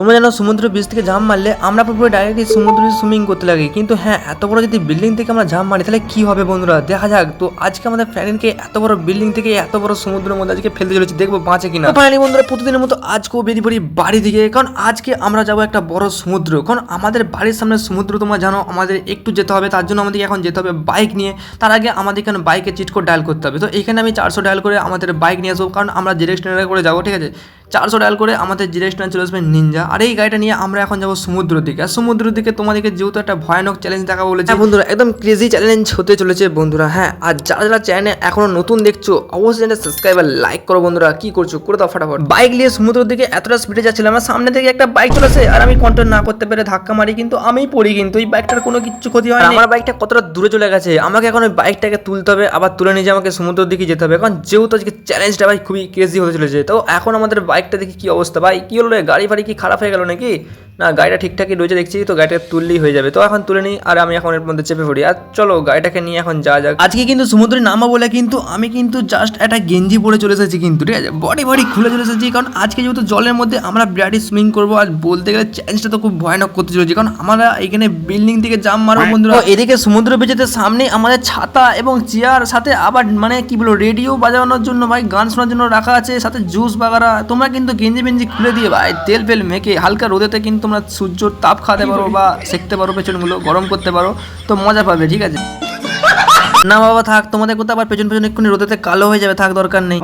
তোমরা জানো সমুদ্র বীচ থেকে ঝাঁপ মারলে আমরা পুরো ডাইরেক্টলি সমুদ্রে সুইমিং করতে লাগি, কিন্তু হ্যাঁ এত বড় যদি বিল্ডিং থেকে আমরা ঝাঁপ মারি তাহলে কি হবে বন্ধুরা, দেখা যাক। তো আজকে আমাদের ফ্রেন্ডকে এত বড় বিল্ডিং থেকে এত বড় সমুদ্রের মধ্যে আজকে ফেলতে চলেছি, দেখবো বাঁচে কিনা। ফাইনালি বন্ধুরা প্রতিদিনের মতো আজকেও বেরিয়ে পড়ি বাড়ি থেকে, কারণ আজকে আমরা যাবো একটা বড় সমুদ্র। কারণ আমাদের বাড়ির সামনে সমুদ্র, তোমরা জানো আমাদের একটু যেতে হবে, তার জন্য আমাদেরকে এখন যেতে হবে বাইক নিয়ে। তার আগে আমাদের এখানে বাইকে চিট কোড ডায়াল করতে হবে। তো এখানে আমি 400 ডায়াল করে আমাদের বাইক নিয়ে আসবো, কারণ আমরা ডিরেকশনারে করে যাবো, ঠিক আছে। 400 ডায়াল করে আমাদের ডিরেকশনারে চলে আসবে নিনজা। আর এই গাড়িটা নিয়ে আমরা এখন যাবো সমুদ্রের দিকে। আর সমুদ্রের দিকে তোমাদেরকে যেহেতু একটা ভয়ানক চ্যালেঞ্জ দেখা বলেছে বন্ধুরা, একদম ক্রেজি চ্যালেঞ্জ হতে চলেছে বন্ধুরা। হ্যাঁ, আর যারা যারা চ্যানেলে এখনো নতুন দেখছো অবশ্যই চ্যানেল সাবস্ক্রাইব আর লাইক করো বন্ধুরা। কি করছো করে দাও ফটাফট। বাইক নিয়ে সমুদ্রের দিকে এতটা স্পিডে যাচ্ছিলাম, আমার সামনে থেকে একটা বাইক চলেছে আর আমি কন্ট্রোল না করতে পেরে ধাক্কা মারি, কিন্তু আমি পড়ি, কিন্তু এই বাইকটার কোনো কিছু ক্ষতি হয় না। আমার বাইকটা কতটা দূরে চলে গেছে, আমাকে এখন ওই বাইকটাকে তুলতে হবে, আবার তুলে নিয়ে আমাকে সমুদ্রের দিকে যেতে হবে, কারণ যেহেতু আজকে চ্যালেঞ্জটা ভাই খুবই ক্রেজি হতে চলেছে। তো এখন আমাদের বাইকটা দেখি কি অবস্থা ভাই, কি হলো রে, গাড়ি ফাড়ি কি খারাপ হয়ে গেল নাকি? না, গাড়িটা ঠিকঠাকই রয়েছে দেখছি, তো গাড়িটা তুললেই হয়ে যাবে। তো এখন তুলে নিই আর আমি এখন এর মধ্যে চেপে পড়ি। আর চলো গাড়িটাকে নিয়ে এখন যা যাক। আজকে কিন্তু সমুদ্রে নামা বলে কিন্তু আমি কিন্তু জাস্ট একটা গেঞ্জি পরে চলে এসেছি, কিন্তু ঠিক আছে বডি খুলে চলে এসেছি, কারণ আজকে যেহেতু জলের মধ্যে আমরা বিরাটি সুইমিং করবো। আর বলতে গেলে চ্যালেঞ্জটা তো খুব ভয়ানক করতে চলেছি, কারণ আমরা এখানে বিল্ডিং থেকে জাম্প মারবো বন্ধুরা। এদিকে সমুদ্র বেঁচেতে সামনে আমাদের ছাতা এবং চেয়ার, সাথে আবার মানে কি বলবো রেডিও বাজানোর জন্য ভাই, গান শোনার জন্য রাখা আছে, সাথে জুস বাগারা। তোমরা কিন্তু গেঞ্জি বেঞ্জি খুলে দিয়ে ভাই তেল ফেল মেখে হালকা রোদেতে কিন্তু তোমরা সূর্যর তাপ খাওয়াতে পারো বা সেঁকতে পারো, পেছনগুলো গরম করতে পারো, তো মজা পাবে, ঠিক আছে। না বাবা থাক, তোমাদের কোথাও আবার পেছন পেছন এক্ষুনি রোদেতে কালো হয়ে যাবে, থাক দরকার নেই।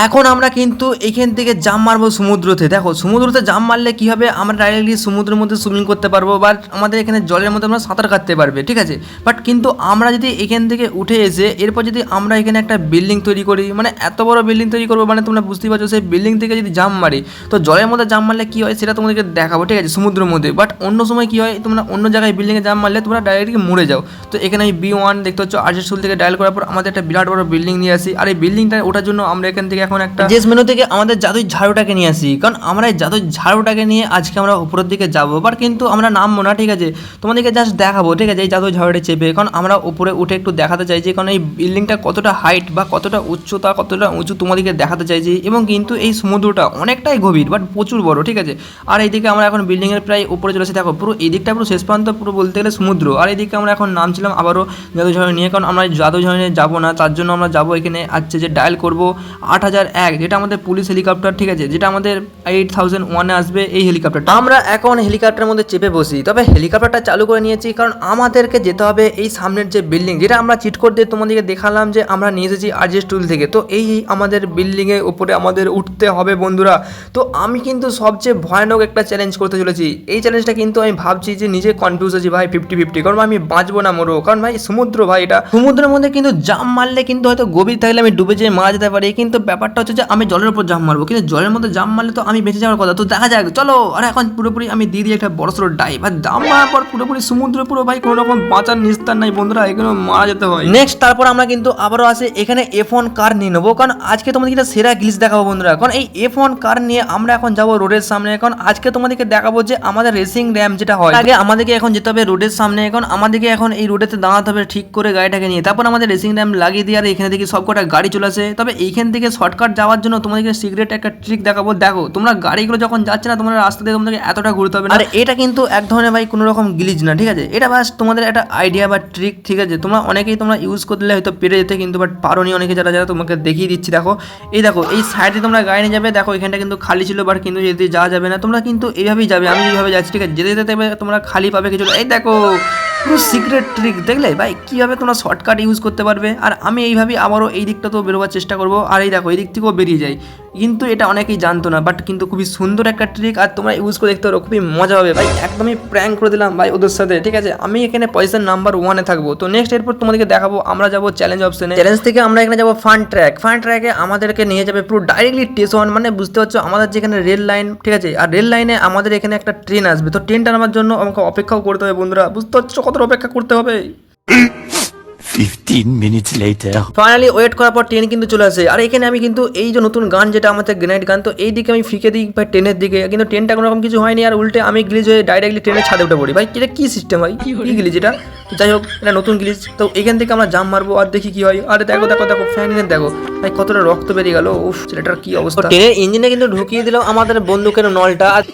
এখন আমরা কিন্তু এখান থেকে জাম্প মারবো সমুদ্রতে। দেখো সমুদ্রতে জাম্প মারলে কি হবে, আমরা ডাইরেক্টলি সমুদ্রের মধ্যে সুইমিং করতে পারবো, বা আমাদের এখানে জলের মধ্যে আমরা সাঁতার কাটতে পারবে, ঠিক আছে। বাট কিন্তু আমরা যদি এখান থেকে উঠে এসে এরপর যদি আমরা এখানে একটা বিল্ডিং তৈরি করি, মানে এত বড় বিল্ডিং তৈরি করবো, মানে তোমরা বুঝতেই পারছো, সেই বিল্ডিং থেকে যদি জাম্প মারি তো জলের মধ্যে জাম্প মারলে কি হয় সেটা তোমাদেরকে দেখাবো, ঠিক আছে, সমুদ্রের মধ্যে। বাট অন্য সময় কি হয়, তোমরা অন্য জায়গায় বিল্ডিংয়ে জাম্প মারলে তোমরা ডাইরেক্টলি মরে যাও। তো এখানে আমি B1 দেখতে পাচ্ছ, আর্জেন্ট স্কুল থেকে ডায়াল করার পর আমাদের একটা বিরাট বড় বিল্ডিং নিয়ে আসি। আর এই বিল্ডিংটা ওঠার জন্য আমরা এখান থেকে এখন একটা জেস মেনু থেকে আমাদের জাদুই ঝাড়ুটাকে নিয়ে আসি, কারণ আমরা এই জাদুই ঝাড়ুটাকে নিয়ে আজকে আমরা উপরের দিকে যাবো। বাট কিন্তু আমরা নামবো না, ঠিক আছে, তোমাদেরকে জাস্ট দেখাবো, ঠিক আছে, এই জাদুই ঝাড়ুটা চেপে। কারণ আমরা উপরে উঠে একটু দেখাতে চাইছি, কারণ এই বিল্ডিংটা কতটা হাইট বা কতটা উচ্চতা, কতটা উঁচু তোমাদেরকে দেখাতে চাইছি। এবং কিন্তু এই সমুদ্রটা অনেকটাই গভীর বাট প্রচুর বড়, ঠিক আছে। আর এইদিকে আমরা এখন বিল্ডিংয়ের প্রায় উপরে চলে এসে, দেখো পুরো এই দিকটা পুরো শেষ পর্যন্ত পুরো বলতে গেলে সমুদ্র। আর এইদিকে আমরা এখন নামছিলাম আবারও জাদুই ঝাড়ু নিয়ে, কারণ আমরা জাদুই ঝাড়ু নিয়ে যাবো না, তার জন্য আমরা যাবো এখানে আছে যে ডায়াল করবো 8001, যেটা আমাদের পুলিশ হেলিকপ্টার, ঠিক আছে, যেটা আমাদের 8001-এ আসবে এই হেলিকপ্টারটা। আমরা এখন হেলিকপ্টারের মধ্যে চেপে বসি, তবে হেলিকপ্টারটা চালু করে নিয়েছি, কারণ আমাদেরকে যেতে হবে এই সামনের যে বিল্ডিং, যেটা আমরা চিট কোড দিয়ে তোমাদেরকে দেখালাম যে আমরা নিয়ে এসেছি আরজেস টুল থেকে। তো এই আমাদের বিল্ডিংয়ের উপরে আমাদের উঠতে হবে বন্ধুরা। তো আমি কিন্তু সবচেয়ে ভয়ানক একটা চ্যালেঞ্জ করতে চলেছি। এই চ্যালেঞ্জটা কিন্তু আমি ভাবছি যে নিজে কনফিউজ আছি ভাই 50-50, কারণ আমি বাঁচবো না মরবো, কারণ ভাই সমুদ্র ভাই, এটা সমুদ্রের মধ্যে কিন্তু জাম্প মারলে কিন্তু হয়তো গভীর থাকলে আমি ডুবে যেয়ে মারা যেতে পারি, কিন্তু ব্যাপারটা হচ্ছে যে আমি জলের উপর জাম্প মারবো, কিন্তু জলের মধ্যে জাম্প মারলে তো আমি বেঁচে যাওয়ার কথা। তো দেখা যাক, চলো। আর এখন পুরোপুরি আমি দিয়ে দিই একটা বড়সড় ডাইভ, আর জাম্প মারার পর পুরোপুরি সমুদ্র পুরো ভাই কোনো রকম বাঁচার নিস্তার নাই বন্ধুরা, এখানে মারা যেতে হয়। নেক্সট তারপর আমরা কিন্তু আবারও আসে এখানে F1 কার নিয়ে নেবো, কারণ আজকে তোমাদেরকে একটা সেরা গ্লিচ দেখাবো বন্ধুরা। কারণ এই F1 কার নিয়ে আমরা এখন যাবো রোডের সামনে। কারণ আজকে তোমাদেরকে দেখাবো যে আমাদের রেসিং র্যাম্প যেটা হয়, আগে আমাদেরকে এখন যেতে হবে রোডের সামনে। এখন আমাদেরকে এখন এই রোডেতে দাঁড়াতে হবে ঠিক করে গাড়িটাকে নিয়ে, তারপর আমাদের রেসিং র্যাম্প লাগিয়ে দিয়ে আর এখানে দেখি সবকটা গাড়ি চলে আসে। তবে এইখান থেকে শর্টকাট যাওয়ার জন্য তোমাদেরকে সিক্রেট একটা ট্রিক দেখাবো। দেখো তোমরা গাড়িগুলো যখন যাচ্ছে না, তোমরা রাস্তা দিয়ে তোমাদেরকে এতটা ঘুরতে হবে না। আর এটা কিন্তু এক ধরনের ভাই কোনো রকম গ্লিচ না, ঠিক আছে, এটা বাস তোমাদের একটা আইডিয়া বা ট্রিক, ঠিক আছে। তোমরা অনেকেই তোমরা ইউজ করলে হয়তো পেরে যেতে, কিন্তু বাট পারোনি অনেকে, যারা যারা তোমাকে দেখিয়ে দিচ্ছি। দেখো এই সাইডে তোমরা গাড়ি নিয়ে যাবে, দেখো এখানটা কিন্তু খালি ছিল, বাট কিন্তু যেতে যাওয়া যাবে না, তোমরা কিন্তু এইভাবেই যাবে, আমি যেভাবে যাচ্ছি, ঠিক আছে, যেতে যেতে তোমরা খালি পাবে কিছু। এই দেখো পুরো সিক্রেট ট্রিক, দেখলে ভাই কীভাবে তোমরা শর্টকাট ইউজ করতে পারবে। আর আমি এইভাবেই আবারও এই দিকটা তো বেরোবার চেষ্টা করবো। আর এই দেখো এই দিক থেকেও বেরিয়ে যায়, কিন্তু এটা অনেকেই জানতো না, বাট কিন্তু খুবই সুন্দর একটা ট্রিক, আর তোমরা ইউজ করে দেখতে পারো, খুবই মজা হবে ভাই। একদমই প্র্যাঙ্ক করে দিলাম ভাই ওদের সাথে, ঠিক আছে। আমি এখানে পয়সার নাম্বার 1-এ থাকবো। তো নেক্সট এরপর তোমাদেরকে দেখাবো আমরা যাবো চ্যালেঞ্জ অপশনে। চ্যালেঞ্জ থেকে আমরা এখানে যাবো ফান ট্র্যাকে আমাদেরকে নিয়ে যাবে পুরো ডাইরেক্টলি স্টেশন, মানে বুঝতে পারছো আমাদের যেখানে রেল লাইন, ঠিক আছে। আর রেল লাইনে আমাদের এখানে একটা ট্রেন আসবে, তো ট্রেনটা নামার জন্য আমাকে অপেক্ষাও করতে হবে বন্ধুরা, বুঝতে পারছো কতটা অপেক্ষা করতে হবে। 15 minutes later. ফাইনালি ওয়েট করার পর ট্রেন কিন্তু চলে আসে। আর এখানে আমি কিন্তু এই যে নতুন গান যেটা আমাদের গ্রেনেড গান, তো এই দিকে আমি ফিকে দিই ভাই ট্রেনের দিকে, কিন্তু ট্রেনটা কোনো রকম কিছু হয়নি, আর উল্টে আমি গ্লিচ হয়ে ডাইরেক্টলি ট্রেনের ছাদে উঠে পড়ি। ভাই এটা কি সিস্টেম ভাই, কি গ্লিচ এটা? যাই হোক, এটা নতুন গ্লিচ। তো এখান থেকে আমরা জাম মারবো আর দেখি কি হয়। আরে দেখো দেখো দেখো ফ্যানের দেখো ভাই কতটা রক্ত বেরিয়ে গেল। উফ, ছেলেটার কি অবস্থা। ট্রেনের ইঞ্জিনে কিন্তু ঢুকিয়ে দিল আমাদের বন্দুকের নলটা, আর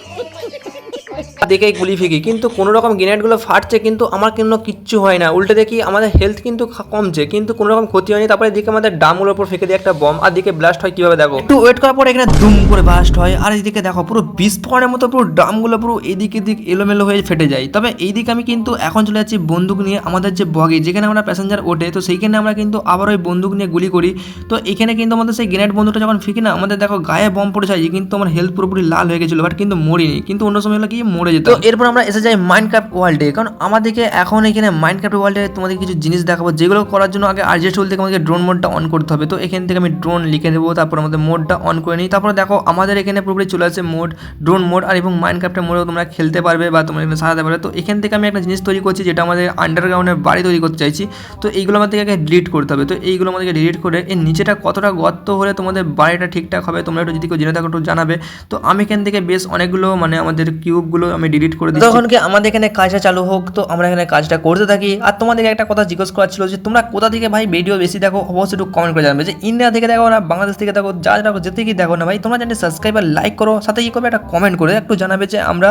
দেখে গুলি ফিকি, কিন্তু কোনো রকম গ্রেনেডগুলো ফাটছে, কিন্তু আমার কিন্তু কিচ্ছু হয় না। উল্টে দেখি আমাদের হেলথ কিন্তু কমছে, কিন্তু কোনো রকম ক্ষতি হয়নি। তারপরে দিকে আমাদের ডামগুলোর উপর ফেঁকে দিয়ে একটা বম, আর দিকে ব্লাস্ট হয় কিভাবে দেখো। একটু ওয়েট করার পর এখানে দুম করে ব্লাস্ট হয়, আর এইদিকে দেখো পুরো বিস্ফোরণের মতো পুরো ডামগুলো পুরো এদিকে দিক এলোমেলো হয়ে ফেটে যায়। তবে এইদিকে আমি কিন্তু এখন চলে যাচ্ছি বন্দুক নিয়ে আমাদের যে বগি, যেখানে আমরা প্যাসেঞ্জার ওঠে, তো সেইখানে আমরা কিন্তু আবার ওই বন্দুক নিয়ে গুলি করি। তো এখানে কিন্তু আমাদের সেই গ্রেনেড বন্দুকটা যখন ফিকি না, আমাদের দেখো গায়ে বম পড়ে যায়, কিন্তু আমার হেলথ পুরোপুরি লাল হয়ে গেছিলো, বাট কিন্তু মরিনি, কিন্তু অন্য সময় হলো কি মরে যেত। তো এরপর আমরা এসে যাই মাইনক্রাফট ওয়ার্ল্ডে, কারণ আমাদেরকে এখন এখানে মাইনক্রাফট ওয়ার্ল্ডে তোমাদের কিছু জিনিস দেখাবো, যেগুলো করার জন্য আগে আরজে টুল থেকে আমাদের ড্রোন মোডটা অন করতে হবে। তো এখান থেকে আমি ড্রোন লিখে দেবো, তারপর আমাদের মোডটা অন করে নিই। তারপরে দেখো আমাদের এখানে পুরোপুরি চলে আসে মোড, ড্রোন মোড, আর এবং মাইনক্রাফটের মোডেও তোমরা খেলতে পারবে বা তোমরা এখানে সাজাতে পারবে। তো এখান থেকে আমি একটা জিনিস তৈরি করছি, যেটা আমাদের আন্ডারগ্রাউন্ডের বাড়ি তৈরি করতে চাইছি। তো এইগুলো আমাদেরকে আগে ডিলিট করতে হবে। তো এইগুলো আমাদেরকে ডিলিট করে এর নিচেটা কতটা গর্ত হলে তোমাদের বাড়িটা ঠিকঠাক হবে, তোমরা একটু যদি কেউ জেনে থাকো একটু জানাবে। তো আমি এখান থেকে বেশ অনেকগুলো মানে আমাদের কিউবগুলো আমি ডিলিট করে দিচ্ছি। তখন কি আমাদের এখানে কাজটা চালু হোক, তো আমরা এখানে কাজটা করতে থাকি। আর তোমাদেরকে একটা কথা জিজ্ঞেস করার ছিল, যে তোমরা কোথা থেকে ভাই ভিডিও বেশি দেখো, অবশ্যই একটু কমেন্ট করে জানাবে। যে ইন্ডিয়া থেকে দেখো না বাংলাদেশ থেকে দেখো, যা দেখো যে থেকেই দেখো না ভাই, তোমরা জানি সাবস্ক্রাইব আর লাইক করো, সাথে কি করবে একটা কমেন্ট করে একটু জানাবে যে আমরা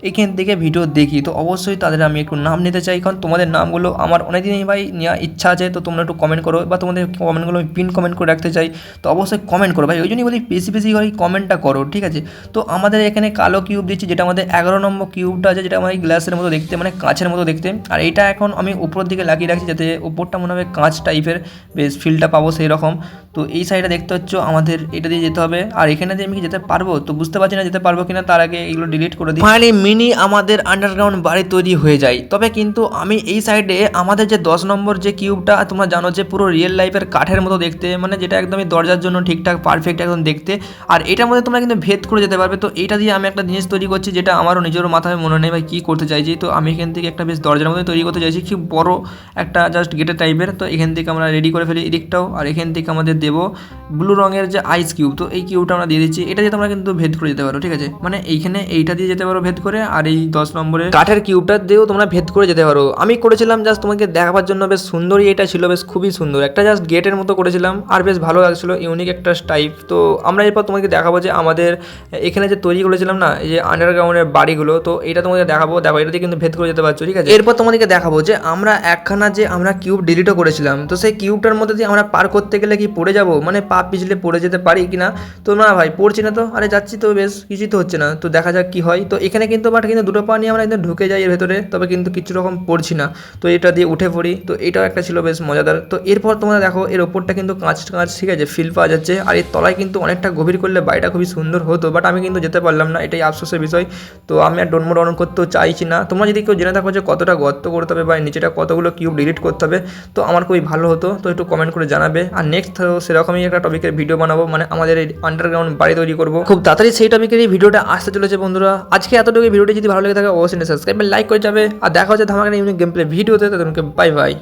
এখান থেকে ভিডিও দেখি। তো অবশ্যই তাদের আমি একটু নাম নিতে চাই, কারণ তোমাদের নামগুলো আমার অনেকদিনই ভাই নেওয়ার ইচ্ছা আছে। তো তোমরা একটু কমেন্ট করো, বা তোমাদের কমেন্টগুলো আমি পিন কমেন্ট করে রাখতে চাই। তো অবশ্যই কমেন্ট করো ভাই, ওই জন্যই বলি বেশি বেশি করে কমেন্টটা করো, ঠিক আছে? তো আমাদের এখানে কালো কিউব দিচ্ছি, যেটা আমাদের 11 নম্বর কিউবটা আছে, যেটা আমাদের গ্লাসের মতো দেখতে, মানে কাঁচের মতো দেখতে। আর এইটা এখন আমি উপরের দিকে লাগিয়ে রাখছি, যাতে উপরটা মনে হবে কাঁচ টাইপের, বেশ ফিলটা পাবো সেই রকম। তো এই সাইডে দেখতে হচ্ছে আমাদের এটা দিয়ে যেতে হবে। আর এখানে দিয়ে আমি কি যেতে পারবো, তো বুঝতে পারছি না যেতে পারবো কিনা, তার আগে এগুলো ডিলিট করে দিই। ফাইনালি মিনি আমাদের আন্ডারগ্রাউন্ড বাড়ি তৈরি হয়ে যায়। তবে কিন্তু আমি এই সাইডে আমাদের যে 10 নম্বর যে কিউবটা, তোমরা জানো যে পুরো রিয়েল লাইফের কাঠের মতো দেখতে, মানে যেটা একদমই দরজার জন্য ঠিকঠাক পারফেক্ট একদম দেখতে। আর এটার মধ্যে তোমরা কিন্তু ভেদ করে যেতে পারবে। তো এইটা দিয়ে আমি একটা জিনিস তৈরি করছি, যেটা আমারও নিজেরও মাথায় মনে নেই ভাই কী করতে চাইছি। তো আমি এখান থেকে একটা বেশ দরজার মধ্যে তৈরি করতে চাইছি, খুব বড় একটা জাস্ট গেটের টাইপের। তো এখান থেকে আমরা রেডি করে ফেলি এদিকটাও, আর এখান থেকে আমাদের দেবো ব্লু রঙের যে আইস কিউব। তো এই কিউবটা আমরা দিয়ে দিচ্ছি, এটা দিয়ে তোমরা কিন্তু ভেদ করে যেতে পারো, ঠিক আছে? মানে এইখানে এইটা দিয়ে যেতে পারো ভেদ করে, আর এই 10 নম্বরের কাঠের কিউবটা দিয়েও তোমরা ভেদ করে যেতে পারো। আমি করেছিলাম জাস্ট তোমাকে দেখাবার জন্য, বেশ সুন্দরই এটা ছিল, বেশ খুবই সুন্দর একটা জাস্ট গেটের মতো করেছিলাম, আর বেশ ভালো লাগছিলো, ইউনিক একটা টাইপ। তো আমরা এরপর তোমাকে দেখাবো যে আমাদের এখানে যে তৈরি করেছিলাম না, এই যে আন্ডারগ্রাউন্ডের বাড়িগুলো, তো এটা তোমাকে দেখাবো। দেখো এটা দিয়ে কিন্তু ভেদ করে যেতে পারছো, ঠিক আছে? এরপর তোমাদেরকে দেখাবো যে আমরা একখানা যে আমরা কিউব ডিলিটও করেছিলাম, তো সেই কিউবটার মধ্যে দিয়ে আমরা পার করতে গেলে কি পড়ে যাবো, মানে পা পিছলে পড়ে যেতে পারি কিনা। তো না ভাই পড়ছি না, তো আরে যাচ্ছি তো, বেশ কিছুই তো হচ্ছে না। তো দেখা যাক কি হয়। তো এখানে কিন্তু বাট কিন্তু দুটো পা নিয়ে আমরা একদম ঢুকে যাই এর ভেতরে, তবে কিন্তু কিছু রকম পড়ছি না। তো এটা দিয়ে উঠে পড়ি, তো এটাও একটা ছিল বেশ মজাদার। তো এরপর তোমরা দেখো এর ওপরটা কিন্তু কাঁচ কাঁচ, ঠিক আছে, ফিল পাওয়া যাচ্ছে। আর এর তলায় কিন্তু অনেকটা গভীর করলে বাড়িটা খুবই সুন্দর হতো, বাট আমি কিন্তু যেতে পারলাম না, এটাই আফসোসের বিষয়। তো আমি আর ডোনমোড অন করতেও চাইছি না। তোমরা যদি কেউ জেনে থাকো যে কতটা গর্ত করতে হবে বা নিচেটা কতগুলো কিউব ডিলিট করতে হবে, তো আমার খুবই ভালো হতো। তো একটু কমেন্ট করে জানাবে। আর নেক্সট সেরকমই একটা টপিকের ভিডিও বানাবো, মানে আমাদের এই আন্ডারগ্রাউন্ড বাড়ি তৈরি করবো খুব তাড়াতাড়ি, সেই টপিকের এই ভিডিওটা আসতে চলেছে বন্ধুরা। আজকে এতটুকু ভিডিওটি যদি ভালো লেগে থাকে অবশ্যই সাবস্ক্রাইব লাইক করে যাবে। আর দেখা হচ্ছে ধামাকা ইউনিক গেম প্লে ভিডিওতে, তাদেরকে বাই বাই।